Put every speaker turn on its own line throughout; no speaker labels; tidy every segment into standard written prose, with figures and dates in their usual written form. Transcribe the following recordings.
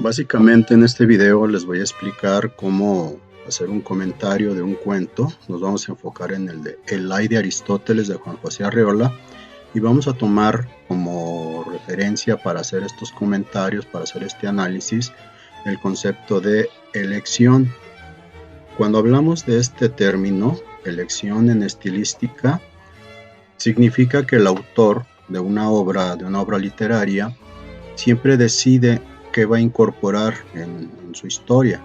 Básicamente en este video les voy a explicar cómo hacer un comentario de un cuento. Nos vamos a enfocar en el de El Ay de Aristóteles de Juan José Arreola y vamos a tomar como referencia para hacer estos comentarios, para hacer este análisis, el concepto de elección. Cuando hablamos de este término, elección en estilística, significa que el autor de una obra literaria siempre decide qué va a incorporar en su historia.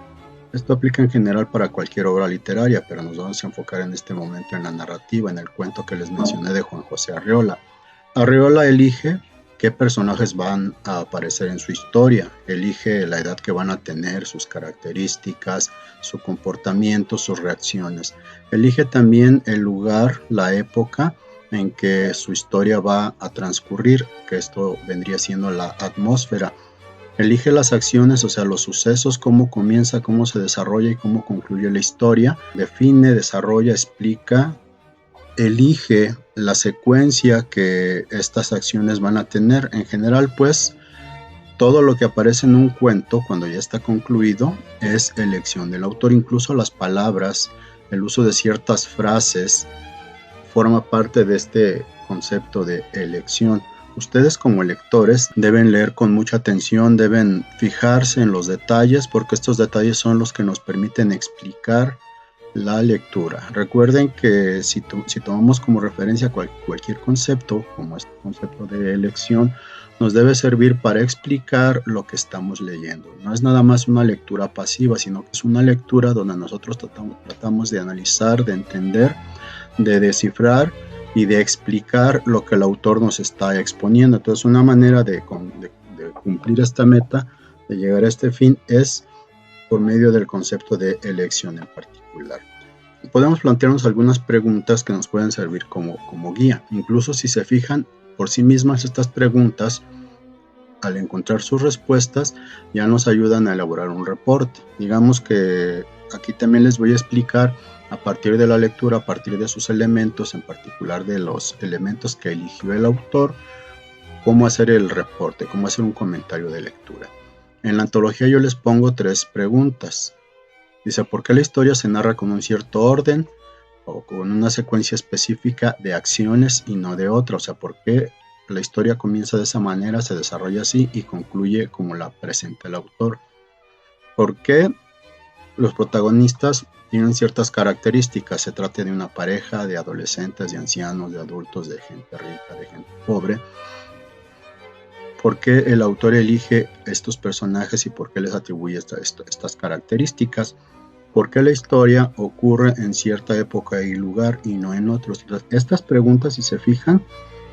Esto aplica en general para cualquier obra literaria, pero nos vamos a enfocar en este momento en la narrativa, en el cuento que les mencioné de Juan José Arreola. Arreola elige qué personajes van a aparecer en su historia, elige la edad que van a tener, sus características, su comportamiento, sus reacciones. Elige también el lugar, la época en que su historia va a transcurrir, que esto vendría siendo la atmósfera. Elige las acciones, o sea, los sucesos, cómo comienza, cómo se desarrolla y cómo concluye la historia. Define, desarrolla, explica, elige la secuencia que estas acciones van a tener. En general, pues, todo lo que aparece en un cuento, cuando ya está concluido, es elección del autor. Incluso las palabras, el uso de ciertas frases, forma parte de este concepto de elección. Ustedes como lectores deben leer con mucha atención, deben fijarse en los detalles, porque estos detalles son los que nos permiten explicar la lectura. Recuerden que si tomamos como referencia cualquier concepto, como este concepto de elección, nos debe servir para explicar lo que estamos leyendo. No es nada más una lectura pasiva, sino que es una lectura donde nosotros tratamos de analizar, de entender, de descifrar y de explicar lo que el autor nos está exponiendo. Entonces, una manera de cumplir esta meta, de llegar a este fin, es por medio del concepto de elección en particular. Podemos plantearnos algunas preguntas que nos pueden servir como guía. Incluso si se fijan por sí mismas, estas preguntas, al encontrar sus respuestas, ya nos ayudan a elaborar un reporte. Digamos que aquí también les voy a explicar, a partir de la lectura, a partir de sus elementos, en particular de los elementos que eligió el autor, cómo hacer el reporte, cómo hacer un comentario de lectura. En la antología yo les pongo 3 preguntas. Dice, ¿por qué la historia se narra con un cierto orden o con una secuencia específica de acciones y no de otra? O sea, ¿por qué la historia comienza de esa manera, se desarrolla así y concluye como la presenta el autor? ¿Por qué los protagonistas tienen ciertas características? Se trata de una pareja, de adolescentes, de ancianos, de adultos, de gente rica, de gente pobre. ¿Por qué el autor elige estos personajes y por qué les atribuye estas características? ¿Por qué la historia ocurre en cierta época y lugar y no en otros? Estas preguntas, si se fijan,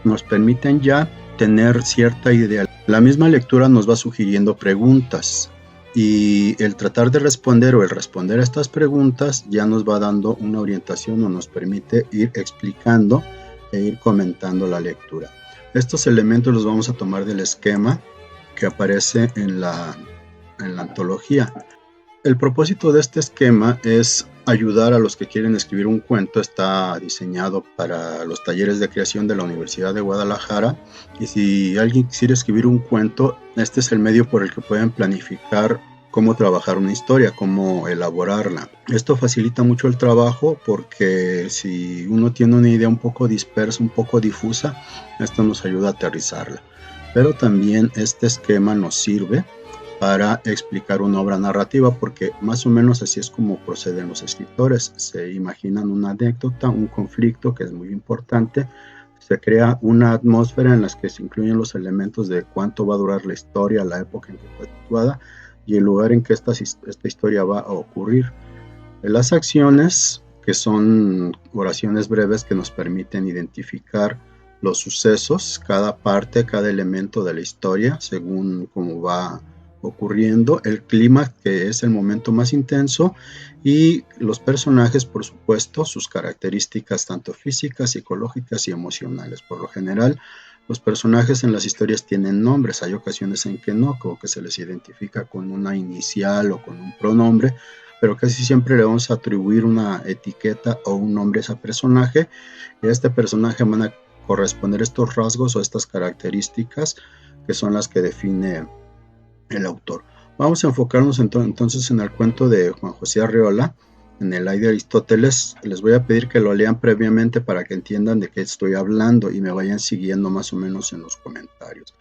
nos permiten ya tener cierta idea. La misma lectura nos va sugiriendo preguntas y el tratar de responder o el responder a estas preguntas ya nos va dando una orientación o nos permite ir explicando e ir comentando la lectura. Estos elementos los vamos a tomar del esquema que aparece en la antología. El propósito de este esquema es ayudar a los que quieren escribir un cuento. Está diseñado para los talleres de creación de la Universidad de Guadalajara, y si alguien quisiera escribir un cuento, este es el medio por el que pueden planificar cómo trabajar una historia, cómo elaborarla. Esto facilita mucho el trabajo porque si uno tiene una idea un poco dispersa, un poco difusa, esto nos ayuda a aterrizarla. Pero también este esquema nos sirve para explicar una obra narrativa, porque más o menos así es como proceden los escritores. Se imaginan una anécdota, un conflicto que es muy importante, se crea una atmósfera en la que se incluyen los elementos de cuánto va a durar la historia, la época en que fue situada y el lugar en que esta historia va a ocurrir. Las acciones, que son oraciones breves que nos permiten identificar los sucesos, cada parte, cada elemento de la historia, según cómo va ocurriendo, el clima, que es el momento más intenso, y los personajes, por supuesto, sus características tanto físicas, psicológicas y emocionales. Por lo general, los personajes en las historias tienen nombres, hay ocasiones en que no, como que se les identifica con una inicial o con un pronombre, pero casi siempre le vamos a atribuir una etiqueta o un nombre a ese personaje, y a este personaje van a corresponder estos rasgos o estas características que son las que define el autor. Vamos a enfocarnos entonces en el cuento de Juan José Arreola, en el Ay de Aristóteles. Les voy a pedir que lo lean previamente para que entiendan de qué estoy hablando y me vayan siguiendo más o menos en los comentarios.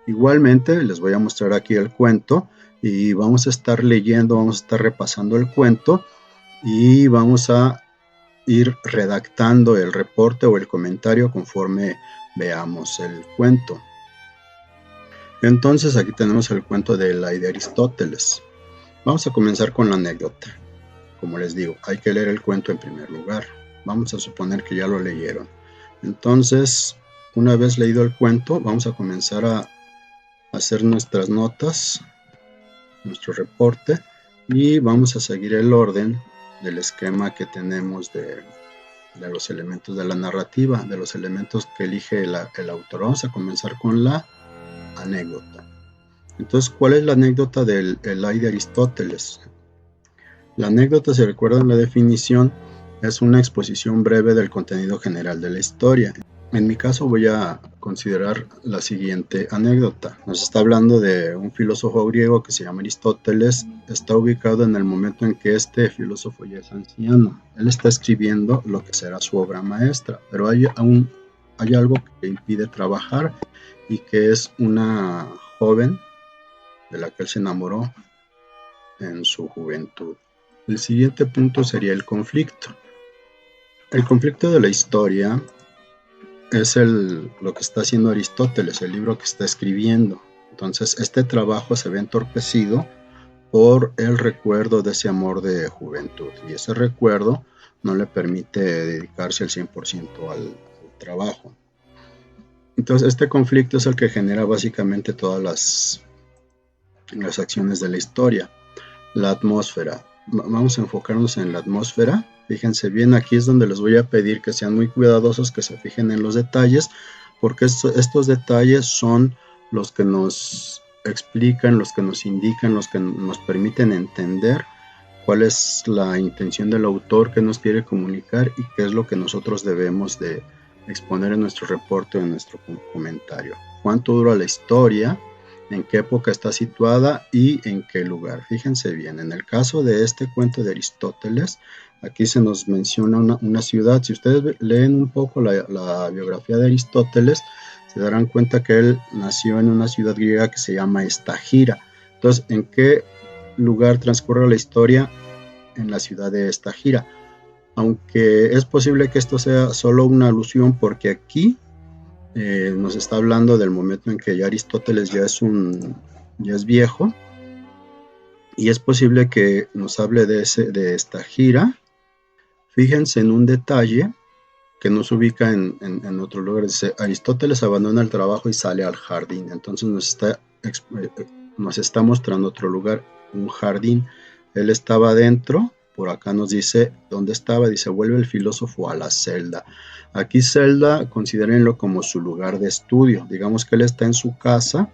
Igualmente les voy a mostrar aquí el cuento y vamos a estar leyendo, vamos a estar repasando el cuento y vamos a ir redactando el reporte o el comentario conforme veamos el cuento. Entonces aquí tenemos el cuento de la de Aristóteles. Vamos a comenzar con la anécdota. Como les digo, hay que leer el cuento en primer lugar. Vamos a suponer que ya lo leyeron. Entonces, una vez leído el cuento, vamos a comenzar a hacer nuestras notas, nuestro reporte, y vamos a seguir el orden del esquema que tenemos de los elementos de la narrativa, de los elementos que elige el autor. Vamos a comenzar con la anécdota. Entonces, ¿cuál es la anécdota del Ay de Aristóteles? La anécdota, si recuerdan la definición, es una exposición breve del contenido general de la historia. En mi caso voy a considerar la siguiente anécdota. Nos está hablando de un filósofo griego que se llama Aristóteles. Está ubicado en el momento en que este filósofo ya es anciano. Él está escribiendo lo que será su obra maestra, pero hay algo que impide trabajar y que es una joven de la que él se enamoró en su juventud. El siguiente punto sería el conflicto. El conflicto de la historia es lo que está haciendo Aristóteles, el libro que está escribiendo. Entonces, este trabajo se ve entorpecido por el recuerdo de ese amor de juventud. Y ese recuerdo no le permite dedicarse al 100% al trabajo. Entonces, este conflicto es el que genera básicamente todas las acciones de la historia. La atmósfera. Vamos a enfocarnos en la atmósfera. Fíjense bien, aquí es donde les voy a pedir que sean muy cuidadosos, que se fijen en los detalles, porque estos detalles son los que nos explican, los que nos indican, los que nos permiten entender cuál es la intención del autor, qué nos quiere comunicar y qué es lo que nosotros debemos de exponer en nuestro reporte o en nuestro comentario. ¿Cuánto dura la historia? ¿En qué época está situada y en qué lugar? Fíjense bien, en el caso de este cuento de Aristóteles, aquí se nos menciona una ciudad. Si ustedes leen un poco la biografía de Aristóteles, se darán cuenta que él nació en una ciudad griega que se llama Estagira. Entonces, ¿en qué lugar transcurre la historia? En la ciudad de Estagira. Aunque es posible que esto sea solo una alusión, porque aquí nos está hablando del momento en que ya Aristóteles ya es viejo, y es posible que nos hable de Estagira. Fíjense en un detalle que no se ubica en otro lugar. Dice, Aristóteles abandona el trabajo y sale al jardín. Entonces nos está mostrando otro lugar, un jardín. Él estaba adentro. Por acá nos dice dónde estaba. Dice, vuelve el filósofo a la celda. Aquí celda, considérenlo como su lugar de estudio. Digamos que él está en su casa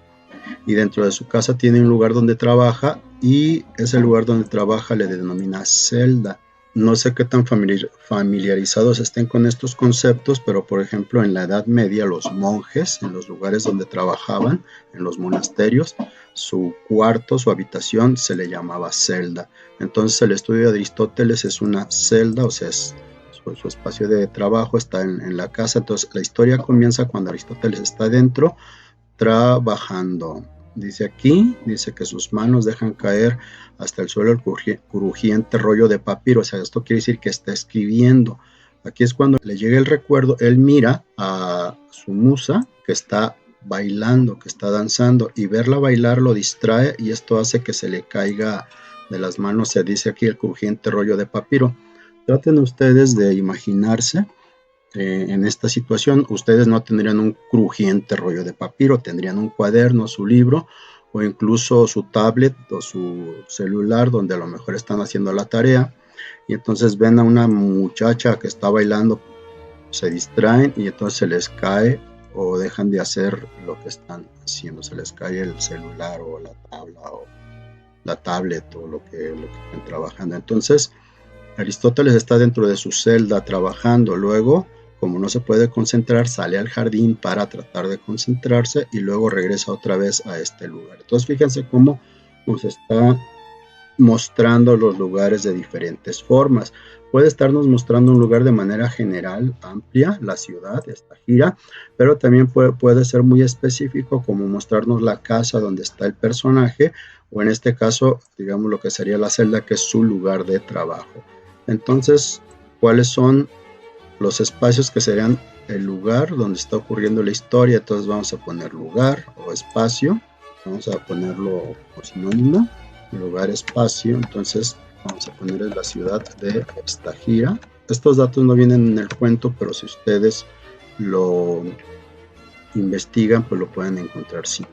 y dentro de su casa tiene un lugar donde trabaja, y ese lugar donde trabaja le denomina celda. No sé qué tan familiarizados estén con estos conceptos, pero por ejemplo en la Edad Media los monjes, en los lugares donde trabajaban, en los monasterios, su cuarto, su habitación se le llamaba celda. Entonces el estudio de Aristóteles es una celda, o sea, su espacio de trabajo está en la casa. Entonces la historia comienza cuando Aristóteles está dentro trabajando. Dice aquí, dice que sus manos dejan caer hasta el suelo el crujiente rollo de papiro. O sea, esto quiere decir que está escribiendo. Aquí es cuando le llega el recuerdo. Él mira a su musa que está bailando, que está danzando, y verla bailar lo distrae, y esto hace que se le caiga de las manos. Se dice aquí el crujiente rollo de papiro. Traten ustedes de imaginarse en esta situación. Ustedes no tendrían un crujiente rollo de papiro, tendrían un cuaderno, su libro, o incluso su tablet o su celular, donde a lo mejor están haciendo la tarea, y entonces ven a una muchacha que está bailando, se distraen y entonces se les cae o dejan de hacer lo que están haciendo, se les cae el celular o la tabla o la tablet o lo que están trabajando. Entonces Aristóteles está dentro de su celda trabajando. Luego, como no se puede concentrar, sale al jardín para tratar de concentrarse y luego regresa otra vez a este lugar. Entonces fíjense cómo nos está mostrando los lugares de diferentes formas. Puede estarnos mostrando un lugar de manera general, amplia, la ciudad, esta gira, pero también puede ser muy específico, como mostrarnos la casa donde está el personaje, o en este caso, digamos lo que sería la celda, que es su lugar de trabajo. Entonces, ¿cuáles son los espacios que serían el lugar donde está ocurriendo la historia? Entonces vamos a poner lugar o espacio, vamos a ponerlo por sinónimo, lugar, espacio. Entonces vamos a poner la ciudad de esta gira. Estos datos no vienen en el cuento, pero si ustedes lo investigan, pues lo pueden encontrar sin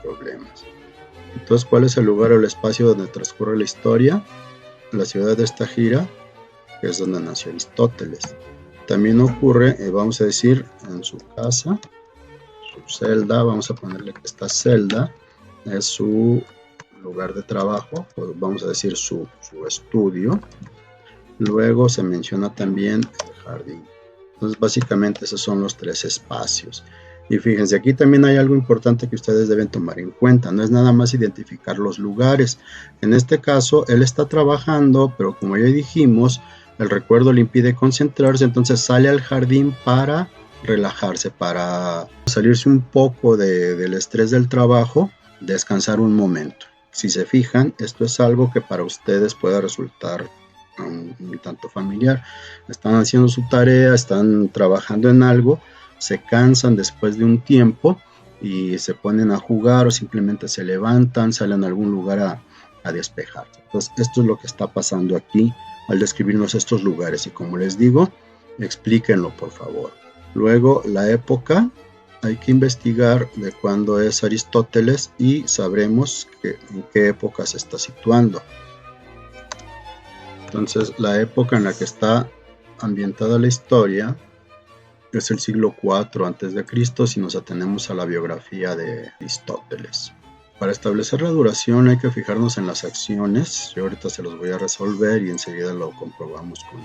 problemas. Entonces, ¿cuál es el lugar o el espacio donde transcurre la historia? La ciudad de esta gira, que es donde nació Aristóteles. También ocurre, vamos a decir, en su casa, su celda. Vamos a ponerle que esta celda es su lugar de trabajo, pues vamos a decir su estudio. Luego se menciona también el jardín. Entonces, básicamente esos son los tres espacios. Y fíjense, aquí también hay algo importante que ustedes deben tomar en cuenta. No es nada más identificar los lugares. En este caso, él está trabajando, pero como ya dijimos, el recuerdo le impide concentrarse, entonces sale al jardín para relajarse, para salirse un poco del estrés del trabajo, descansar un momento. Si se fijan, esto es algo que para ustedes puede resultar un tanto familiar. Están haciendo su tarea, están trabajando en algo, se cansan después de un tiempo y se ponen a jugar o simplemente se levantan, salen a algún lugar a despejarse. Entonces, esto es lo que está pasando aquí al describirnos estos lugares, y como les digo, explíquenlo por favor. Luego, la época, hay que investigar de cuándo es Aristóteles y sabremos en qué época se está situando. Entonces, la época en la que está ambientada la historia es el siglo IV a.C. si nos atenemos a la biografía de Aristóteles. Para establecer la duración hay que fijarnos en las acciones. Yo ahorita se los voy a resolver y enseguida lo comprobamos con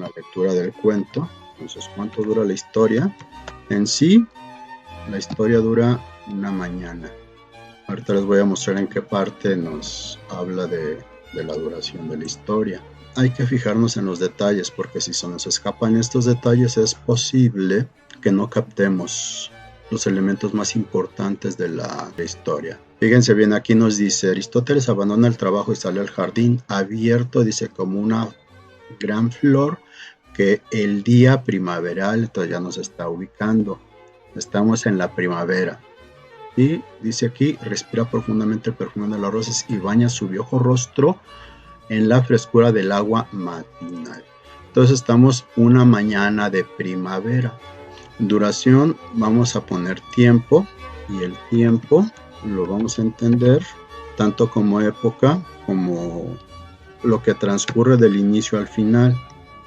la lectura del cuento. Entonces, ¿cuánto dura la historia? En sí, la historia dura una mañana. Ahorita les voy a mostrar en qué parte nos habla de la duración de la historia. Hay que fijarnos en los detalles, porque si se nos escapan estos detalles es posible que no captemos los elementos más importantes de la historia. Fíjense bien, aquí nos dice: Aristóteles abandona el trabajo y sale al jardín abierto, dice, como una gran flor que el día primaveral. Entonces ya nos está ubicando, estamos en la primavera. Y dice aquí: respira profundamente el perfume de las rosas y baña su viejo rostro en la frescura del agua matinal. Entonces estamos una mañana de primavera. Duración, vamos a poner tiempo, y el tiempo lo vamos a entender tanto como época como lo que transcurre del inicio al final.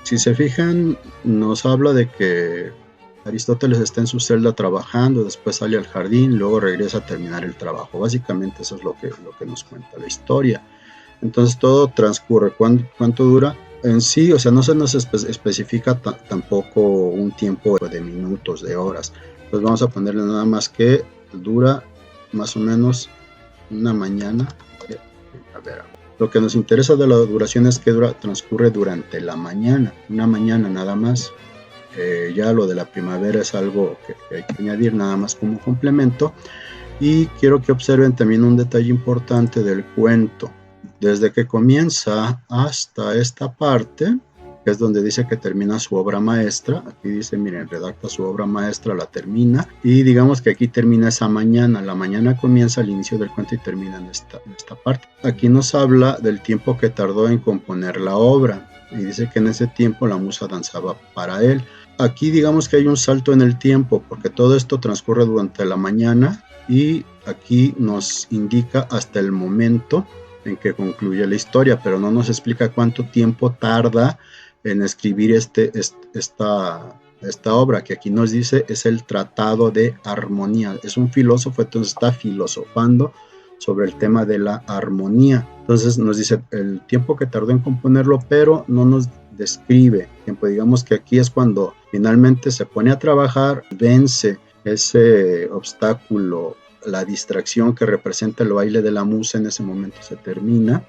Si se fijan, nos habla de que Aristóteles está en su celda trabajando, después sale al jardín, luego regresa a terminar el trabajo. Básicamente eso es lo que nos cuenta la historia. Entonces todo transcurre. ¿Cuánto dura? En sí, o sea, no se nos especifica tampoco un tiempo de minutos, de horas. Pues vamos a ponerle nada más que dura más o menos una mañana de primavera. Lo que nos interesa de la duración es que transcurre durante la mañana, una mañana nada más. Ya lo de la primavera es algo que hay que añadir nada más como complemento. Y quiero que observen también un detalle importante del cuento. Desde que comienza hasta esta parte, que es donde dice que termina su obra maestra, aquí dice, miren, redacta su obra maestra, la termina, y digamos que aquí termina esa mañana. La mañana comienza al inicio del cuento y termina en esta parte. Aquí nos habla del tiempo que tardó en componer la obra, y dice que en ese tiempo la musa danzaba para él. Aquí digamos que hay un salto en el tiempo, porque todo esto transcurre durante la mañana, y aquí nos indica hasta el momento en que concluye la historia, pero no nos explica cuánto tiempo tarda en escribir esta obra, que aquí nos dice es el Tratado de Armonía. Es un filósofo, entonces está filosofando sobre el tema de la armonía. Entonces nos dice el tiempo que tardó en componerlo, pero no nos describe tiempo. Digamos que aquí es cuando finalmente se pone a trabajar, vence ese obstáculo la distracción que representa el baile de la musa en ese momento se termina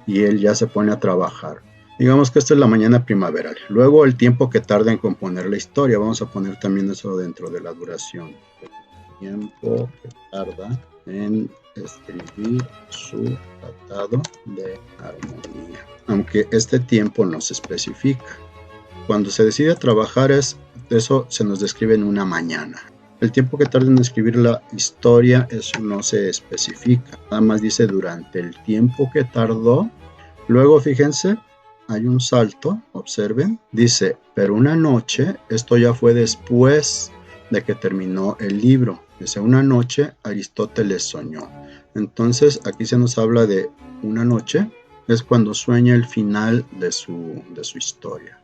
y él ya se pone a trabajar. Digamos que esta es la mañana primaveral. Luego el tiempo que tarda en componer la historia, vamos a poner también eso dentro de la duración. El tiempo que tarda en escribir su tratado de armonía. Aunque este tiempo no se especifica. Cuando se decide trabajar eso se nos describe en una mañana. El tiempo que tarda en escribir la historia, eso no se especifica. Nada más dice durante el tiempo que tardó. Luego fíjense, hay un salto, observen. Dice, pero una noche, esto ya fue después de que terminó el libro. Dice, una noche Aristóteles soñó. Entonces aquí se nos habla de una noche, es cuando sueña el final de su historia.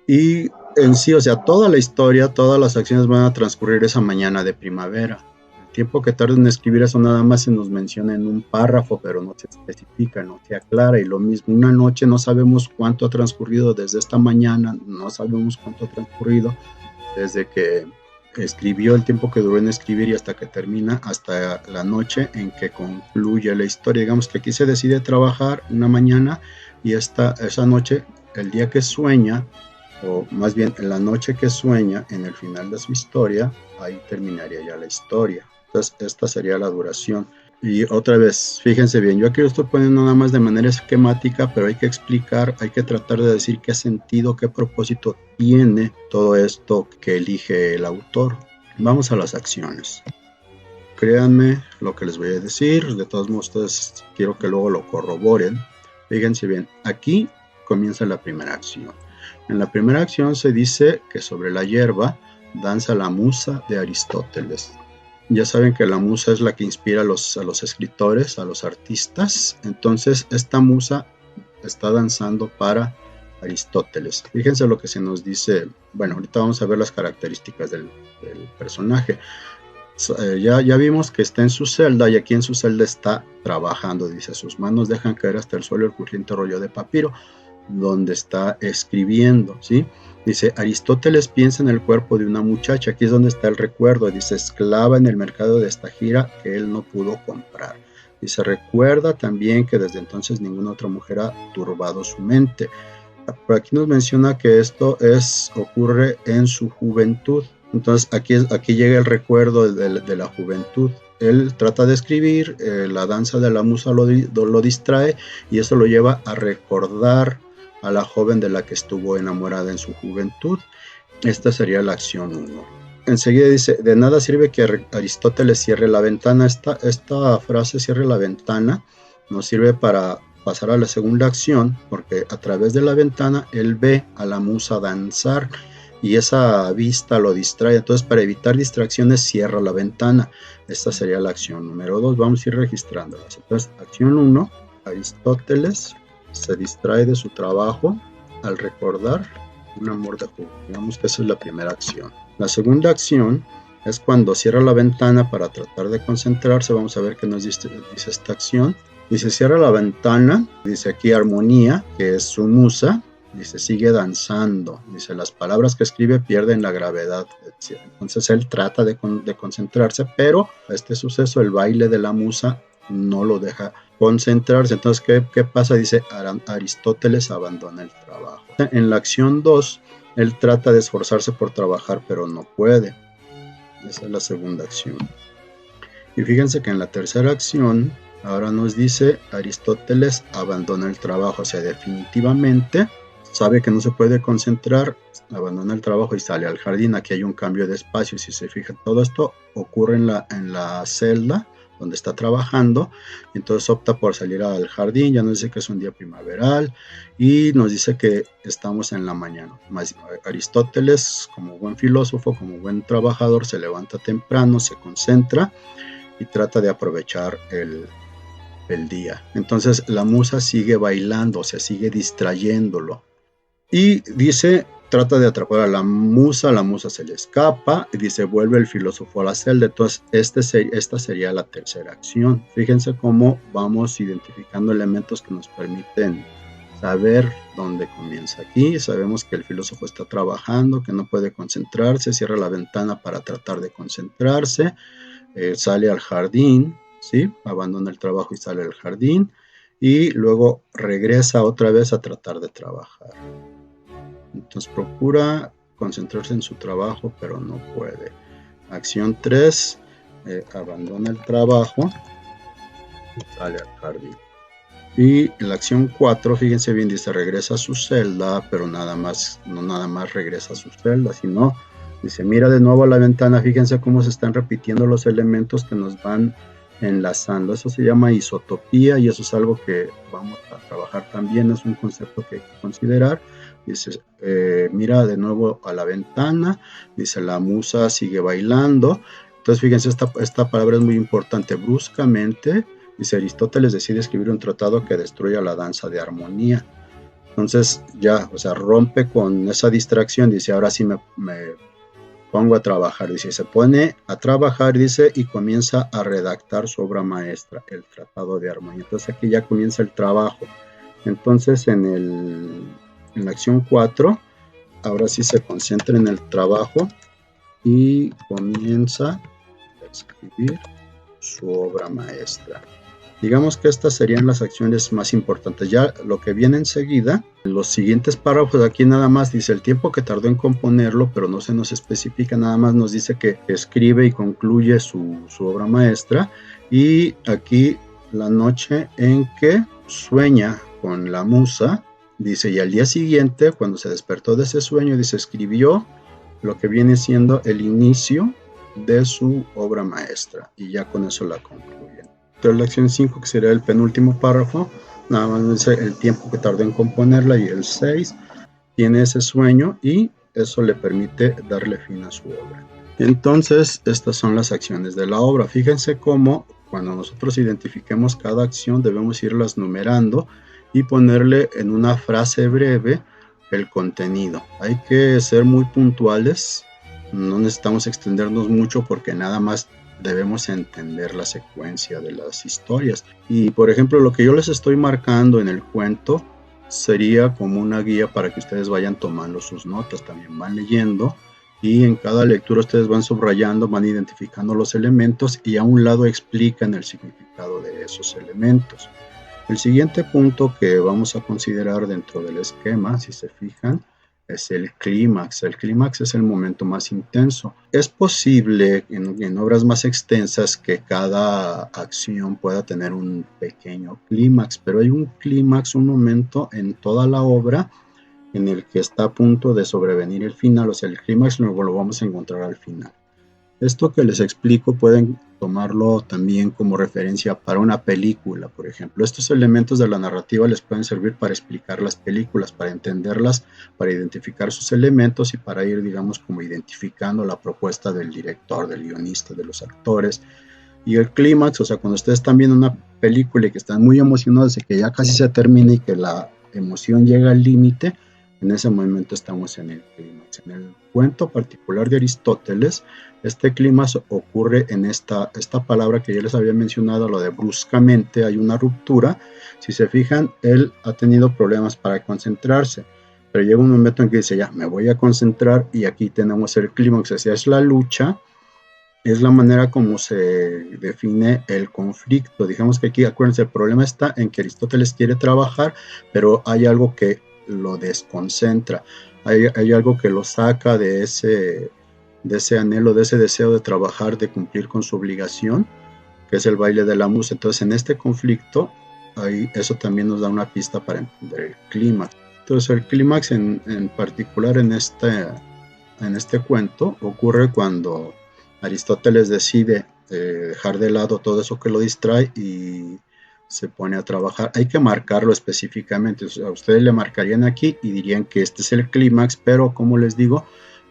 Y en sí, o sea, toda la historia, todas las acciones van a transcurrir esa mañana de primavera. El tiempo que tarda en escribir eso nada más se nos menciona en un párrafo, pero no se especifica, no se aclara. Y lo mismo, una noche no sabemos cuánto ha transcurrido desde esta mañana, no sabemos cuánto ha transcurrido desde que escribió, el tiempo que duró en escribir y hasta que termina, hasta la noche en que concluye la historia. Digamos que aquí se decide trabajar una mañana y esa noche, el día que sueña, o más bien en la noche que sueña, en el final de su historia, ahí terminaría ya la historia. Entonces esta sería la duración. Y otra vez, fíjense bien, yo aquí lo estoy poniendo nada más de manera esquemática, pero hay que explicar, hay que tratar de decir qué sentido, qué propósito tiene todo esto que elige el autor. Vamos a las acciones. Créanme lo que les voy a decir, de todos modos ustedes quiero que luego lo corroboren. Fíjense bien, aquí comienza la primera acción. En la primera acción se dice que sobre la hierba danza la musa de Aristóteles. Ya saben que la musa es la que inspira a los escritores, a los artistas. Entonces esta musa está danzando para Aristóteles. Fíjense lo que se nos dice. Bueno, ahorita vamos a ver las características del personaje. Ya vimos que está en su celda y aquí en su celda está trabajando. Dice, sus manos dejan caer hasta el suelo el crujiente rollo de papiro donde está escribiendo, ¿sí? Dice, Aristóteles piensa en el cuerpo de una muchacha, aquí es donde está el recuerdo, dice, esclava en el mercado de Estagira que él no pudo comprar. Dice, recuerda también que desde entonces ninguna otra mujer ha turbado su mente. Por aquí nos menciona que esto ocurre en su juventud, entonces aquí llega el recuerdo de la juventud. Él trata de escribir, la danza de la musa lo distrae y eso lo lleva a recordar a la joven de la que estuvo enamorada en su juventud. Esta sería la acción 1. Enseguida dice, de nada sirve que Aristóteles cierre la ventana. Esta frase, cierre la ventana, nos sirve para pasar a la segunda acción, porque a través de la ventana él ve a la musa danzar y esa vista lo distrae. Entonces, para evitar distracciones, cierra la ventana. Esta sería la acción número 2. Vamos a ir registrándolas. Entonces, acción 1, Aristóteles se distrae de su trabajo al recordar un amor de juventud. Digamos que esa es la primera acción. La segunda acción es cuando cierra la ventana para tratar de concentrarse. Vamos a ver qué nos dice esta acción. Dice, cierra la ventana, dice aquí armonía, que es su musa, dice, sigue danzando, dice, las palabras que escribe pierden la gravedad, etc. Entonces él trata de concentrarse, pero este suceso, el baile de la musa, no lo deja concentrarse. Entonces, ¿qué pasa? Dice, Aristóteles abandona el trabajo. En la acción 2, él trata de esforzarse por trabajar, pero no puede. Esa es la segunda acción. Y fíjense que en la tercera acción, ahora nos dice, Aristóteles abandona el trabajo. O sea, definitivamente sabe que no se puede concentrar, abandona el trabajo y sale al jardín. Aquí hay un cambio de espacio. Si se fijan, todo esto ocurre en la celda donde está trabajando, entonces opta por salir al jardín. Ya nos dice que es un día primaveral y nos dice que estamos en la mañana. Aristóteles, como buen filósofo, como buen trabajador, se levanta temprano, se concentra y trata de aprovechar el día. Entonces la musa sigue bailando, o sea, sigue distrayéndolo y dice, trata de atrapar a la musa se le escapa y dice, vuelve el filósofo a la celda. Entonces esta sería la tercera acción. Fíjense cómo vamos identificando elementos que nos permiten saber dónde comienza. Aquí sabemos que el filósofo está trabajando, que no puede concentrarse, cierra la ventana para tratar de concentrarse. sale al jardín, ¿sí? Abandona el trabajo y sale al jardín, y luego regresa otra vez a tratar de trabajar. Entonces procura concentrarse en su trabajo, pero no puede. Acción 3, abandona el trabajo y sale al jardín. Y en la acción 4, fíjense bien, dice regresa a su celda, pero no nada más regresa a su celda, sino dice mira de nuevo a la ventana. Fíjense cómo se están repitiendo los elementos que nos van enlazando. Eso se llama isotopía y eso es algo que vamos a trabajar también, es un concepto que hay que considerar. Dice mira de nuevo a la ventana, dice la musa sigue bailando. Entonces fíjense, esta palabra es muy importante. Bruscamente, dice Aristóteles decide escribir un tratado que destruya la danza de armonía. Entonces ya, o sea, rompe con esa distracción, dice, ahora sí me pongo a trabajar, dice, se pone a trabajar, dice, y comienza a redactar su obra maestra, el Tratado de Armonía. Entonces aquí ya comienza el trabajo. Entonces en la acción 4, ahora sí se concentra en el trabajo y comienza a escribir su obra maestra. Digamos que estas serían las acciones más importantes. Ya lo que viene enseguida, los siguientes párrafos, aquí nada más dice el tiempo que tardó en componerlo, pero no se nos especifica, nada más nos dice que escribe y concluye su obra maestra. Y aquí la noche en que sueña con la musa, dice, y al día siguiente, cuando se despertó de ese sueño, dice, escribió lo que viene siendo el inicio de su obra maestra, y ya con eso la concluyen. Entonces la acción 5, que sería el penúltimo párrafo, nada más dice el tiempo que tardó en componerla, y el 6 tiene ese sueño y eso le permite darle fin a su obra. Entonces estas son las acciones de la obra. Fíjense cómo cuando nosotros identifiquemos cada acción debemos irlas numerando y ponerle en una frase breve el contenido. Hay que ser muy puntuales, no necesitamos extendernos mucho porque nada más debemos entender la secuencia de las historias. Y por ejemplo, lo que yo les estoy marcando en el cuento sería como una guía para que ustedes vayan tomando sus notas, también van leyendo y en cada lectura ustedes van subrayando, van identificando los elementos y a un lado explican el significado de esos elementos. El siguiente punto que vamos a considerar dentro del esquema, si se fijan, es el clímax. El clímax es el momento más intenso. Es posible en obras más extensas que cada acción pueda tener un pequeño clímax, pero hay un clímax, un momento en toda la obra en el que está a punto de sobrevenir el final, o sea, el clímax luego lo vamos a encontrar al final. Esto que les explico pueden tomarlo también como referencia para una película, por ejemplo. Estos elementos de la narrativa les pueden servir para explicar las películas, para entenderlas, para identificar sus elementos y para ir, digamos, como identificando la propuesta del director, del guionista, de los actores. Y el clímax, o sea, cuando ustedes están viendo una película y que están muy emocionados y que ya casi se termina y que la emoción llega al límite, en ese momento estamos en el clímax. En el cuento particular de Aristóteles, este clímax ocurre en esta palabra que ya les había mencionado, lo de bruscamente, hay una ruptura. Si se fijan, él ha tenido problemas para concentrarse, pero llega un momento en que dice, ya, me voy a concentrar, y aquí tenemos el clímax, o sea, es la lucha, es la manera como se define el conflicto. Digamos que aquí, acuérdense, el problema está en que Aristóteles quiere trabajar, pero hay algo que lo desconcentra, hay algo que lo saca de ese anhelo, de ese deseo de trabajar, de cumplir con su obligación, que es el baile de la musa. Entonces en este conflicto, eso también nos da una pista para entender el clímax. Entonces el clímax en particular en este cuento ocurre cuando Aristóteles decide dejar de lado todo eso que lo distrae y se pone a trabajar. Hay que marcarlo específicamente. O sea, ustedes le marcarían aquí y dirían que este es el clímax, pero como les digo,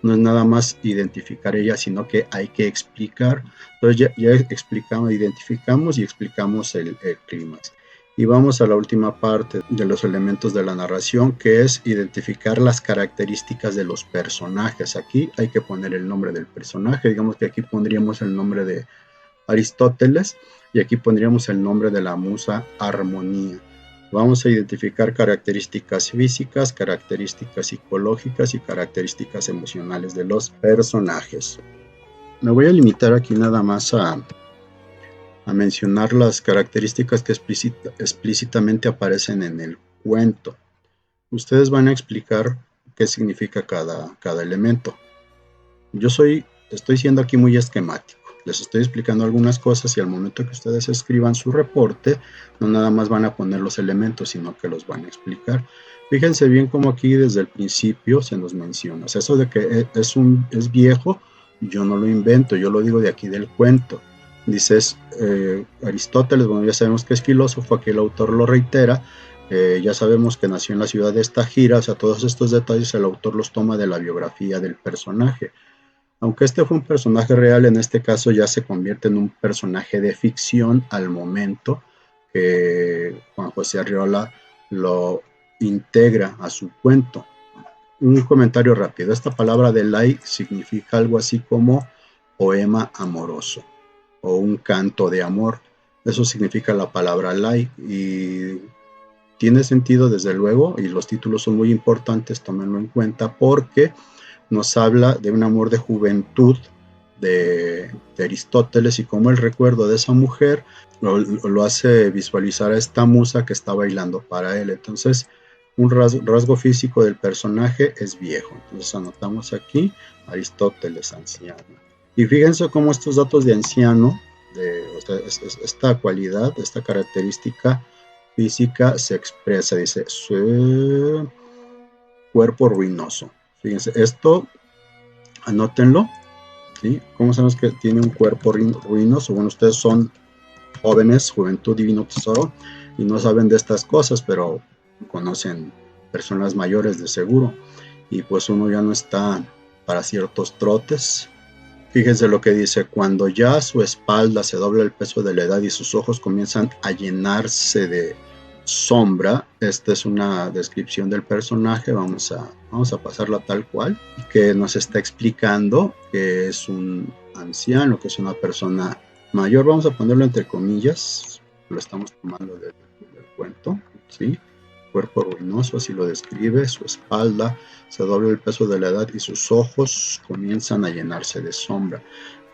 no es nada más identificar ella, sino que hay que explicar. Entonces ya explicamos, identificamos y explicamos el clímax. Y vamos a la última parte de los elementos de la narración, que es identificar las características de los personajes. Aquí hay que poner el nombre del personaje. Digamos que aquí pondríamos el nombre de Aristóteles y aquí pondríamos el nombre de la musa Armonía. Vamos a identificar características físicas, características psicológicas y características emocionales de los personajes. Me voy a limitar aquí nada más a mencionar las características que explícitamente aparecen en el cuento. Ustedes van a explicar qué significa cada elemento. Estoy siendo aquí muy esquemático. Les estoy explicando algunas cosas y al momento que ustedes escriban su reporte, no nada más van a poner los elementos, sino que los van a explicar. Fíjense bien cómo aquí desde el principio se nos menciona. O sea, eso de que es viejo, yo no lo invento, yo lo digo de aquí del cuento. Dices, Aristóteles, bueno, ya sabemos que es filósofo, aquí el autor lo reitera. Ya sabemos que nació en la ciudad de Estagira, o sea, todos estos detalles el autor los toma de la biografía del personaje. Aunque este fue un personaje real, en este caso ya se convierte en un personaje de ficción al momento que Juan José Arriola lo integra a su cuento. Un comentario rápido. Esta palabra de lay significa algo así como poema amoroso o un canto de amor. Eso significa la palabra lay y tiene sentido desde luego y los títulos son muy importantes, tómenlo en cuenta porque nos habla de un amor de juventud de Aristóteles y cómo el recuerdo de esa mujer lo hace visualizar a esta musa que está bailando para él. Entonces, un rasgo físico del personaje es viejo. Entonces anotamos aquí Aristóteles, anciano. Y fíjense cómo estos datos de anciano, esta cualidad, esta característica física se expresa, dice, su cuerpo ruinoso. Fíjense, esto anótenlo, ¿sí? ¿Cómo sabemos que tiene un cuerpo ruinoso? Bueno, ustedes son jóvenes, juventud, divino tesoro, y no saben de estas cosas, pero conocen personas mayores de seguro, y pues uno ya no está para ciertos trotes. Fíjense lo que dice, cuando ya a su espalda se dobla el peso de la edad y sus ojos comienzan a llenarse de sombra. Esta es una descripción del personaje, vamos a pasarla tal cual, que nos está explicando que es un anciano, que es una persona mayor, vamos a ponerlo entre comillas, lo estamos tomando del cuento, ¿sí? Cuerpo ruinoso, así lo describe, su espalda se dobla el peso de la edad y sus ojos comienzan a llenarse de sombra,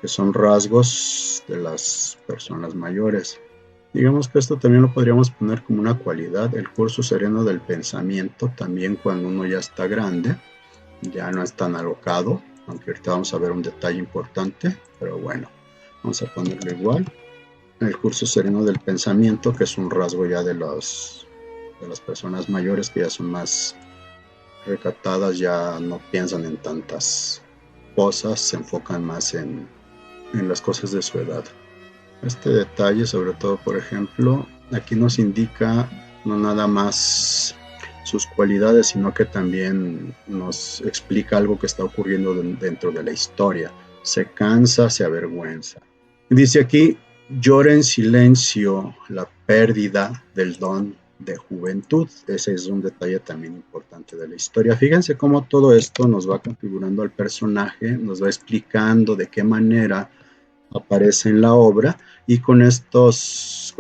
que son rasgos de las personas mayores. Digamos que esto también lo podríamos poner como una cualidad, el curso sereno del pensamiento, también cuando uno ya está grande, ya no es tan alocado, aunque ahorita vamos a ver un detalle importante, pero bueno, vamos a ponerlo igual. El curso sereno del pensamiento, que es un rasgo ya de las personas mayores que ya son más recatadas, ya no piensan en tantas cosas, se enfocan más en las cosas de su edad. Este detalle, sobre todo, por ejemplo, aquí nos indica no nada más sus cualidades, sino que también nos explica algo que está ocurriendo dentro de la historia. Se cansa, se avergüenza. Dice aquí, llora en silencio la pérdida del don de juventud. Ese es un detalle también importante de la historia. Fíjense cómo todo esto nos va configurando al personaje, nos va explicando de qué manera aparece en la obra y con estas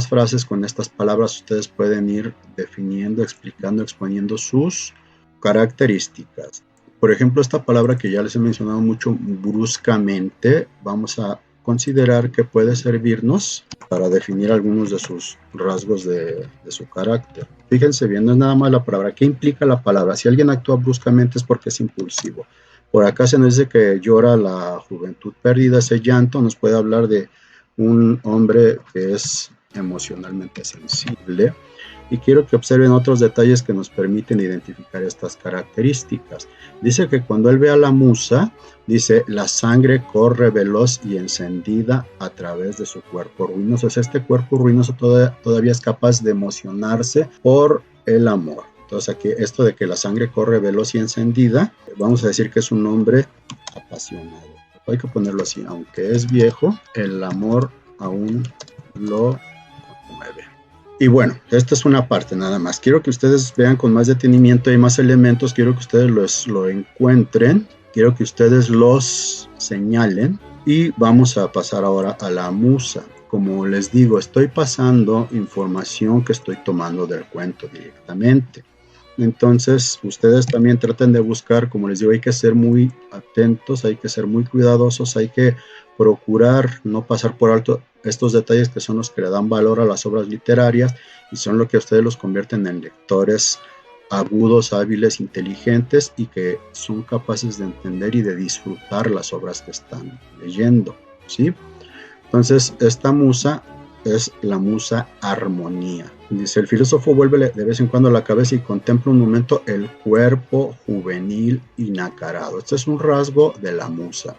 frases, con estas palabras ustedes pueden ir definiendo, explicando, exponiendo sus características. Por ejemplo, esta palabra que ya les he mencionado mucho, bruscamente, vamos a considerar que puede servirnos para definir algunos de sus rasgos de su carácter. Fíjense bien, no es nada más la palabra. ¿Qué implica la palabra? Si alguien actúa bruscamente es porque es impulsivo. Por acá se nos dice que llora la juventud perdida, ese llanto nos puede hablar de un hombre que es emocionalmente sensible. Y quiero que observen otros detalles que nos permiten identificar estas características. Dice que cuando él ve a la musa, dice, la sangre corre veloz y encendida a través de su cuerpo ruinoso. O sea, este cuerpo ruinoso todavía es capaz de emocionarse por el amor. Entonces aquí esto de que la sangre corre veloz y encendida, vamos a decir que es un hombre apasionado. Hay que ponerlo así, aunque es viejo, el amor aún lo mueve. Y bueno, esta es una parte nada más. Quiero que ustedes vean con más detenimiento, hay más elementos, quiero que ustedes lo encuentren, quiero que ustedes los señalen y vamos a pasar ahora a la musa. Como les digo, estoy pasando información que estoy tomando del cuento directamente. Entonces, ustedes también traten de buscar, como les digo, hay que ser muy atentos, hay que ser muy cuidadosos, hay que procurar no pasar por alto estos detalles que son los que le dan valor a las obras literarias y son lo que a ustedes los convierten en lectores agudos, hábiles, inteligentes y que son capaces de entender y de disfrutar las obras que están leyendo, ¿sí? Entonces, esta musa es la musa armonía. Dice, el filósofo vuelve de vez en cuando a la cabeza y contempla un momento el cuerpo juvenil y nacarado. Este es un rasgo de la musa.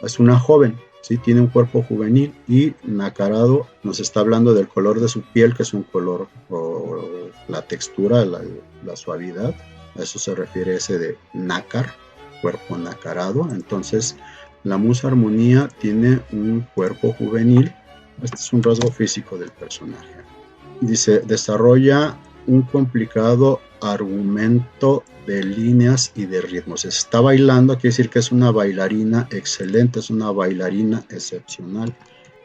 Es una joven, ¿sí? Tiene un cuerpo juvenil y nacarado. Nos está hablando del color de su piel, que es un color, o la textura, la suavidad. A eso se refiere ese de nácar, cuerpo nacarado. Entonces, la musa armonía tiene un cuerpo juvenil. Este es un rasgo físico del personaje. Dice, desarrolla un complicado argumento de líneas y de ritmos. Está bailando, quiere decir que es una bailarina excelente, es una bailarina excepcional.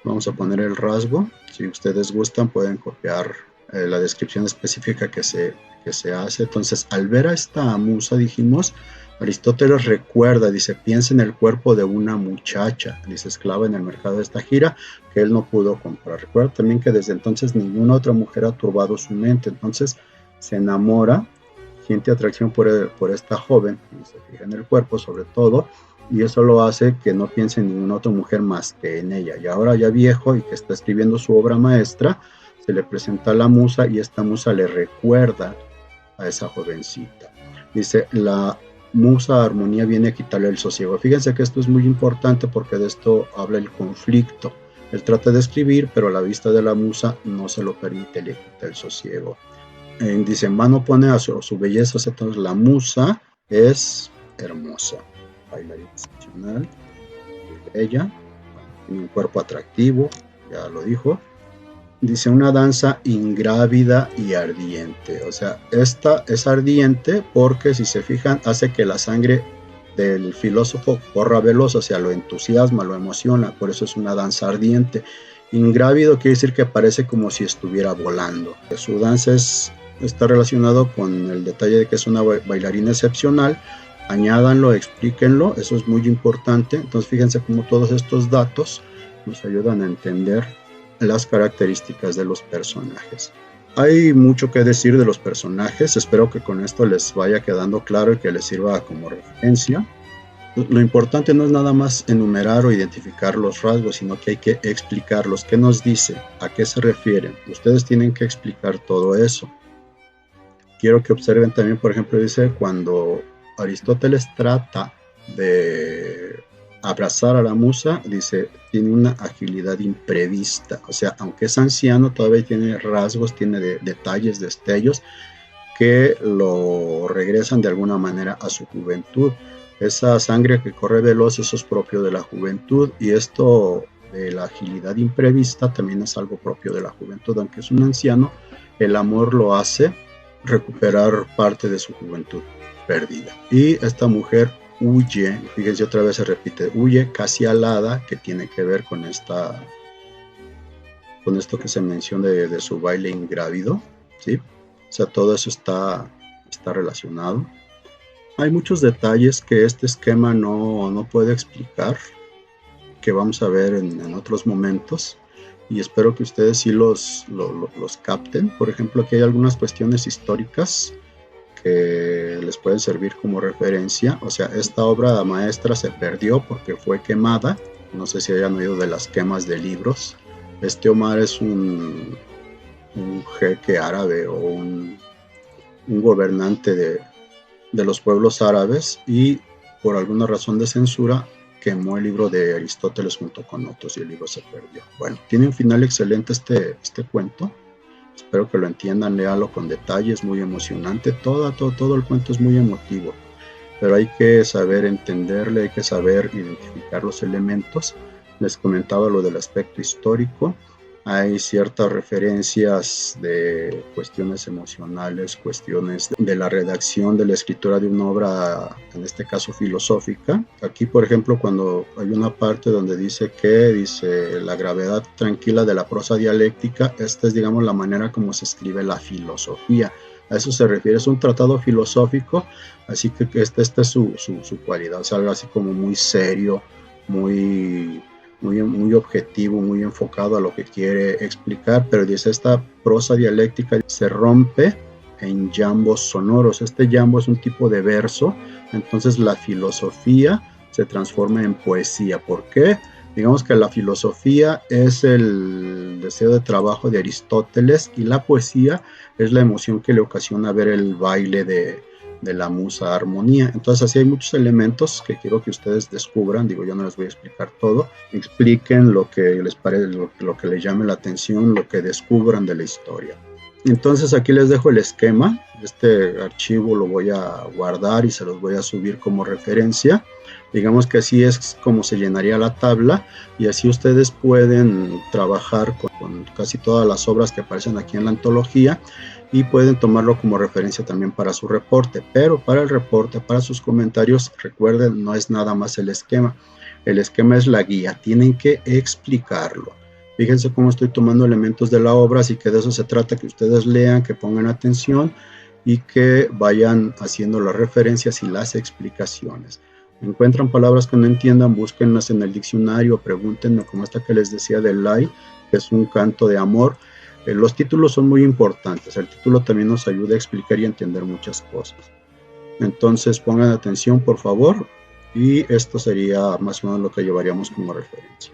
Vamos a poner el rasgo. Si ustedes gustan, pueden copiar la descripción específica que se hace. Entonces, al ver a esta musa, dijimos, Aristóteles recuerda, dice, piensa en el cuerpo de una muchacha, dice, esclava en el mercado de esta gira, que él no pudo comprar. Recuerda también que desde entonces ninguna otra mujer ha turbado su mente, entonces se enamora, siente atracción por esta joven, y se fija en el cuerpo sobre todo, y eso lo hace que no piense en ninguna otra mujer más que en ella. Y ahora ya viejo y que está escribiendo su obra maestra, se le presenta a la musa y esta musa le recuerda a esa jovencita. Dice, la musa armonía viene a quitarle el sosiego. Fíjense que esto es muy importante porque de esto habla el conflicto. Él trata de escribir, pero la vista de la musa no se lo permite, le quita el sosiego. Dice, en vano pone a su belleza, entonces la musa es hermosa, bailarina excepcional, bella, tiene un cuerpo atractivo, ya lo dijo. Dice, una danza ingrávida y ardiente. O sea, esta es ardiente porque, si se fijan, hace que la sangre del filósofo corra veloz, o sea, lo entusiasma, lo emociona. Por eso es una danza ardiente. Ingrávido quiere decir que parece como si estuviera volando. Su danza está relacionado con el detalle de que es una bailarina excepcional. Añádanlo, explíquenlo, eso es muy importante. Entonces, fíjense cómo todos estos datos nos ayudan a entender las características de los personajes. Hay mucho que decir de los personajes, espero que con esto les vaya quedando claro y que les sirva como referencia. Lo importante no es nada más enumerar o identificar los rasgos, sino que hay que explicarlos. ¿Qué nos dice? ¿A qué se refieren? Ustedes tienen que explicar todo eso. Quiero que observen también, por ejemplo, dice, cuando Aristóteles trata de abrazar a la musa, dice, tiene una agilidad imprevista, o sea, aunque es anciano, todavía tiene rasgos, tiene detalles, destellos que lo regresan de alguna manera a su juventud. Esa sangre que corre veloz, eso es propio de la juventud, y esto de la agilidad imprevista también es algo propio de la juventud. Aunque es un anciano, el amor lo hace recuperar parte de su juventud perdida. Y esta mujer huye, fíjense, otra vez se repite, huye casi alada, que tiene que ver con esto que se menciona de su baile ingrávido, ¿sí? O sea, todo eso está relacionado. Hay muchos detalles que este esquema no puede explicar, que vamos a ver en otros momentos, y espero que ustedes sí los capten. Por ejemplo, aquí hay algunas cuestiones históricas que les pueden servir como referencia. O sea, esta obra maestra se perdió porque fue quemada. No sé si hayan oído de las quemas de libros. Este Omar es un jeque árabe o un gobernante de los pueblos árabes, y por alguna razón de censura quemó el libro de Aristóteles junto con otros y el libro se perdió. Bueno, tiene un final excelente este cuento. Espero que lo entiendan, léalo con detalle, es muy emocionante. Todo el cuento es muy emotivo, pero hay que saber entenderle, hay que saber identificar los elementos. Les comentaba lo del aspecto histórico. Hay ciertas referencias de cuestiones emocionales, cuestiones de la redacción, de la escritura de una obra, en este caso filosófica. Aquí, por ejemplo, cuando hay una parte donde dice la gravedad tranquila de la prosa dialéctica, esta es, digamos, la manera como se escribe la filosofía. a eso se refiere, es un tratado filosófico, así que esta es su cualidad, es algo así como muy serio, muy objetivo, muy enfocado a lo que quiere explicar, pero dice, esta prosa dialéctica se rompe en jambos sonoros. Este jambo es un tipo de verso, entonces la filosofía se transforma en poesía. ¿Por qué? Digamos que la filosofía es el deseo de trabajo de Aristóteles y la poesía es la emoción que le ocasiona ver el baile de la musa armonía. Entonces así hay muchos elementos que quiero que ustedes descubran, digo, yo no les voy a explicar todo, expliquen lo que les parece, lo que les llame la atención, lo que descubran de la historia. Entonces aquí les dejo el esquema, este archivo lo voy a guardar y se los voy a subir como referencia. Digamos que así es como se llenaría la tabla y así ustedes pueden trabajar con casi todas las obras que aparecen aquí en la antología y pueden tomarlo como referencia también para su reporte, pero para el reporte, para sus comentarios, recuerden, no es nada más el esquema es la guía, tienen que explicarlo. Fíjense cómo estoy tomando elementos de la obra, así que de eso se trata, que ustedes lean, que pongan atención y que vayan haciendo las referencias y las explicaciones. Encuentran palabras que no entiendan, búsquenlas en el diccionario, pregúntenme, como esta que les decía del Lai, que es un canto de amor. Los títulos son muy importantes, el título también nos ayuda a explicar y a entender muchas cosas. Entonces pongan atención, por favor, y esto sería más o menos lo que llevaríamos como referencia.